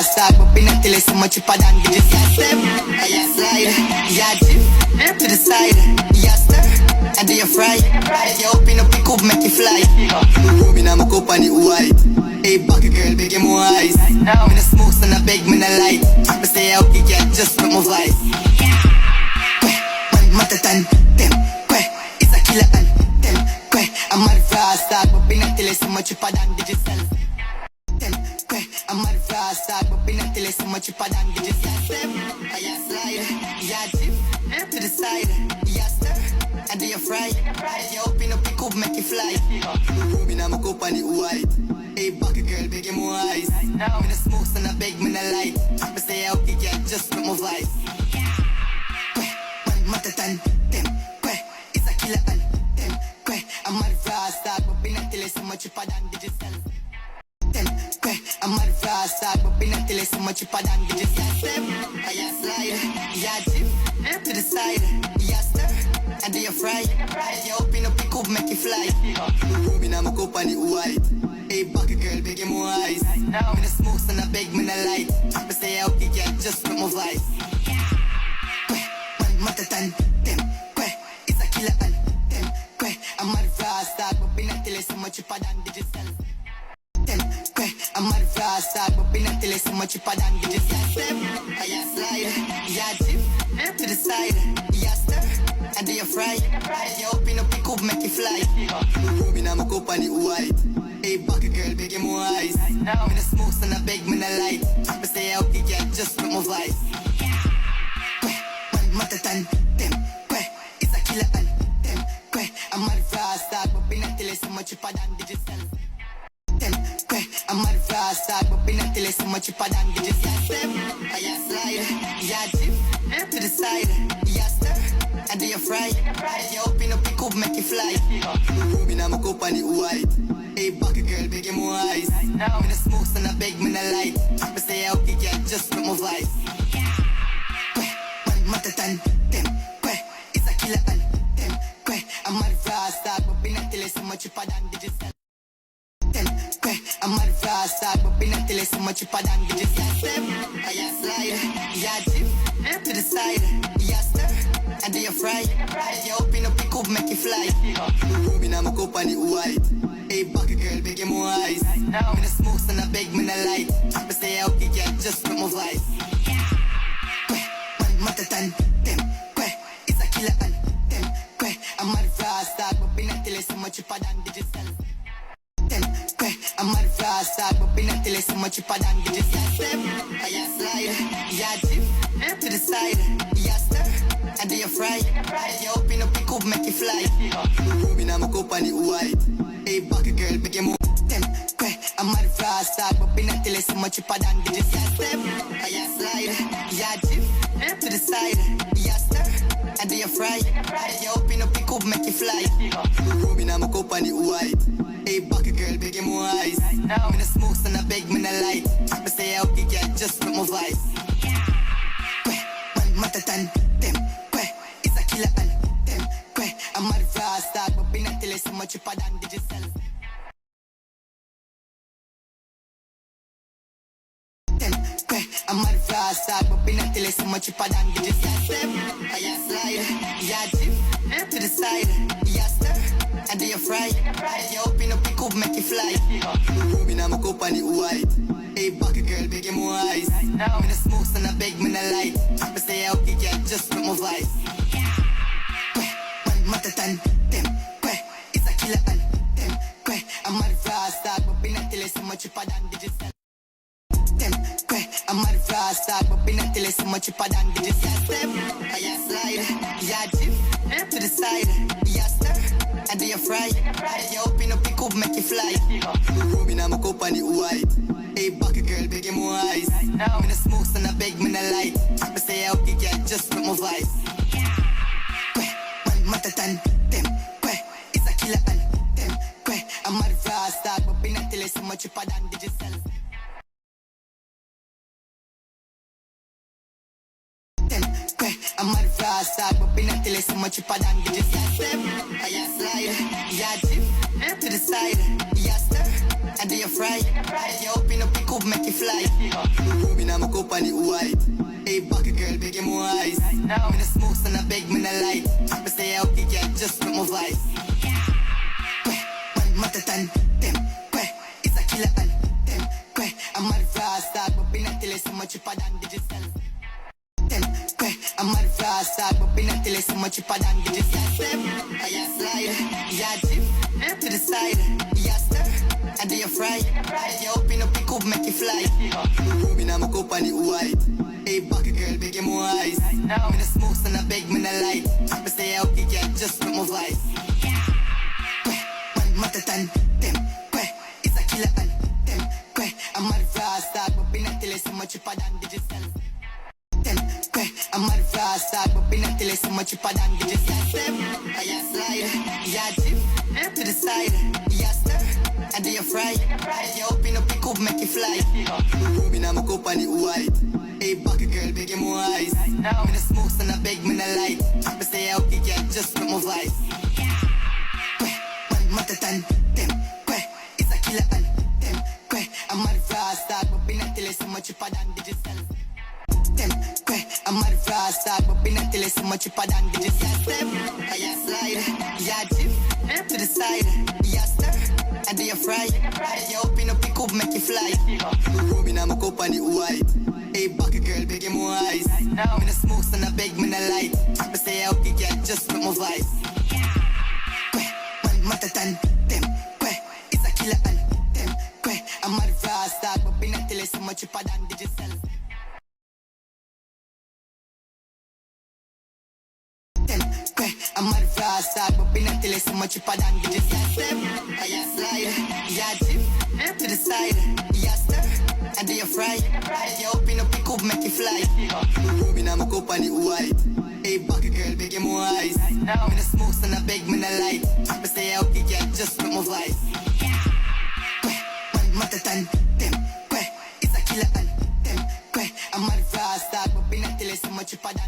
fast talk, but pinatili so much padan. You just step, yeah slide, yeah dip to the side, yeah stir, and do you fry? You open up the coop, make it fly. Ruby na makupa ni white. Hey bucket girl, big more eyes. Me no smoke, so I beg me no light. Me say I'll kick it, just put my vibe. Matatan, them, it's a killer and them, I'm mad fast talk, but pinatili so much padan digital. Them, I'm mad fast talk, but pinatili so much padan digital. Step, yeah slide, yeah dip to the side, yeah stir, and do you fry? You open up the coop, make it fly. Ruby na makupa ni white. Hey bucket girl, big more eyes. Me no smoke, so I beg me no light. Me say I'll kick it, just put my vibe. Matatan, them, it's a killer and them, I'm mad fast talk, but pinatili so much padan digital. Them, I'm mad fast talk, but pinatili so much padan digital. Step, yeah slide, yeah dip to the side, yeah stir, and do you fry? You open up the coop, make it fly. Ruby na makupa ni white. Hey bucket girl, big more eyes. Me no smoke, so I beg me no light. Me say I'll kick it, just put my vibe. Matatan, them, it's a killer and them, I'm mad fast talk, but pinatili so much padan digital. Them, I'm mad fast talk, but pinatili so much padan digital. Step, yeah slide, yeah dip to the side, yeah stir, and do you fry? You open up the coop, make it fly. Ruby na makupa ni white. Hey bucket girl, big more eyes. Me no smoke, so I beg me no light. Me say I'll kick it, just put my vibe. Matatan, them, it's a killer and them, I'm mad fast talk, but pinatili so much padan digital. Them, I'm mad fast talk, but pinatili so much padan digital. Step, yeah slide, yeah dip to the side, yeah stir, and do you fry? You open up the coop, make it fly. Ruby na makupa ni white. Hey bucket girl, big more eyes. Me no smoke, so I beg me no light. Me say I'll kick it, just put my vibe. Matatan, them, it's a killer and them, I'm mad fast talk, but pinatili so much padan digital. Them, I'm mad fast talk, but pinatili so much padan digital. Step, yeah slide, yeah dip to the side, yeah stir, and do you fry? You open up the coop, make it fly. Ruby na makupa ni white. Hey bucket girl, big more eyes. Me no smoke, so I beg me no light. Me say I'll kick it, just put my vibe. Matatan, them, it's a killer and them, I'm mad fast talk, but pinatili so much padan digital. Them, I'm mad fast talk, but pinatili so much padan digital. Step, yeah slide, yeah dip to the side, yeah stir, and do you fry? You open up the coop, make it fly. Ruby na makupa ni white. Hey bucket girl, big more them, I'm mad fast talk, but pinatili so much padan digital. Step, yeah slide, yeah dip to the side, yeah stir, and do you fry? You open up the coop, make it fly. Ruby na makupa ni white. Hey bucket girl, big more eyes. Me no smoke, so I beg me no light. Me say I'll kick it, just put my vibe. Matatan, them, it's a killer and them, I'm mad fast talk, but pinatili so much padan digital. Them, I'm mad fast talk, but pinatili so much padan digital. Step, yeah slide, yeah dip to the side, yeah stir, and do you fry? You open up the coop, make it fly. Ruby na makupa ni white. Hey bucket girl, big more eyes. Me no smoke, so I beg me no light. Me say I'll kick it, just put my vibe. Matatan, them, it's a killer and them, I'm mad fast talk, but pinatili so much padan digital. Them, I'm mad fast talk, but pinatili so much padan digital. Step, yeah slide, yeah dip to the side, yeah stir, and do you fry? You open up the coop, make it fly. Ruby na makupa ni white. Hey bucket girl, big more eyes. Me no smoke, so I beg me no light. Me say I'll kick it, just put my vibe. Matatan, them, it's a killer and them, I'm mad fast talk, but pinatili so much padan digital. Them, I'm mad fast talk, but pinatili so much padan digital. Step, yeah slide, yeah dip to the side, yeah stir, and do you fry? You open up the coop, make you fly. Ruby now my cup and it white. Hey, back a girl, big more eyes. Me no smoke, so I beg, me no light. Me say okay, yeah, just with my vibe. Man, matatan, them, it's a killer and them, I'm mad fast, but be not till it's so much cheaper than digital. Them, I'm mad fast, but be not till it's so much cheaper than digital. Step, yeah, slide, yeah, dip to the side, yeah, stir, and do you fry? Yeah, open up the coop, make you fly. Ruby now my cup and it white. Hey, back a girl, big more eyes. Me no smoke, so I beg, me no light. Me say okay, yeah, just with my vibe. Man, matatan, them, it's a killer and them, I'm mad fast, but be not till it's so much cheaper than digital. Them, I'm mad fast, but be not till it's so much cheaper than digital. Step, yeah, slide, yeah, dip to the side, yeah, stir, and do you fry? Yeah, open up the coop, make you fly. Ruby now my cup and it white. Hey, back a girl, big more eyes. Me no smoke, so I beg, me no light. Me say okay, yeah, just with my vibe. Man, matatan, them, it's a killer and them, I'm mad fast, but be not till it's so much cheaper than digital. Them, I'm mad fast, but be not till it's so much cheaper than digital. Step, yeah, slide, yeah, dip to the side, yeah, stir, and do you fry? Yeah, open up the coop, make you fly. Ruby now my cup and it white. Hey, back a girl, big more eyes. Me no smoke, so I beg, me no light. Me say okay, yeah, just with my vibe. Man, matatan, them, it's a killer and them, I'm mad fast, but be not till it's so much cheaper than digital. Them, I'm mad fast, but be not till it's so much cheaper than digital. Step, yeah, slide, yeah, dip to the side, yeah, stir, and do you fry? Yeah, open up the coop, make you fly. Ruby now my cup and it white. Hey, back a girl, big more eyes. Me no smoke, so I beg, me no light. Me say okay, yeah, just with my vibe. Man, matatan, them, it's a killer and them, I'm mad fast, but be not till it's so much cheaper than